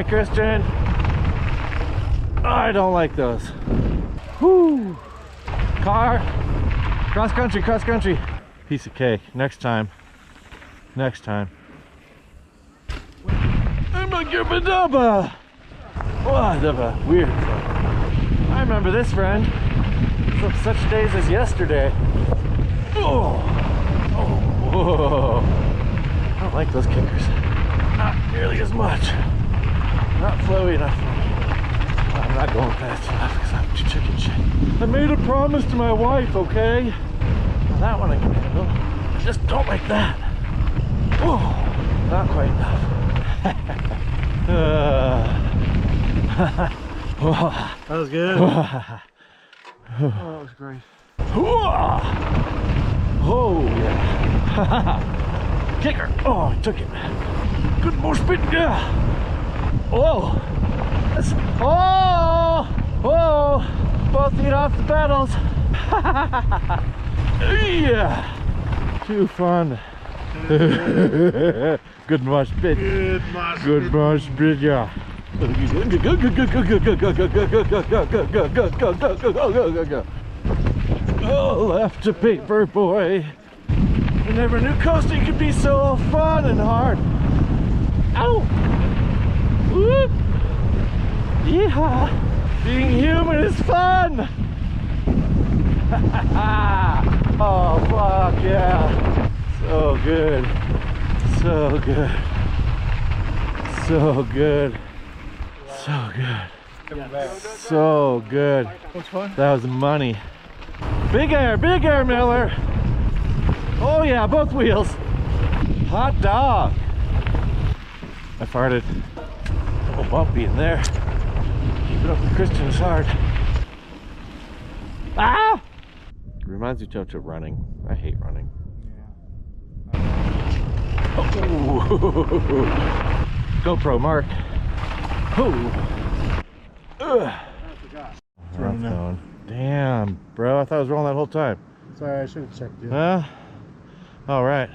Christian. I don't like those. Whoo! Car. Cross country, cross country. Piece of cake. Next time. Next time. I'm a gibba-dubba. What a weird thing. I remember this, friend. From such days as yesterday. Oh! Oh! Whoa. I don't like those kickers. Not nearly as much. Not flowy enough. I'm not going fast enough because I'm too chicken shit. I made a promise to my wife, okay? Now that one I can handle. I just don't like that. Oh, not quite enough. That was good. Oh, that was great. Oh, yeah. Kicker. Oh, I took it. Good more spin. Yeah. Oh. Oh. Oh. Both feet off the pedals. Yeah. Too fun. Good mosh pit. Good mosh pit, yeah. Oh, left to paper boy. I never knew coasting could be so fun and hard. Ow! Whoop! Yeehaw! Being human is fun! Oh, fuck yeah! So good. So good. So good. So good. So good. What's fun? That was money. Big air, Miller. Oh yeah, both wheels. Hot dog. I farted. A little bumpy in there. Keep it up with Christian is hard. Ah! Reminds me too much of running. I hate running. Oh. GoPro Mark. Oh. Damn, bro. I thought I was rolling that whole time. Sorry, I should have checked you. All right.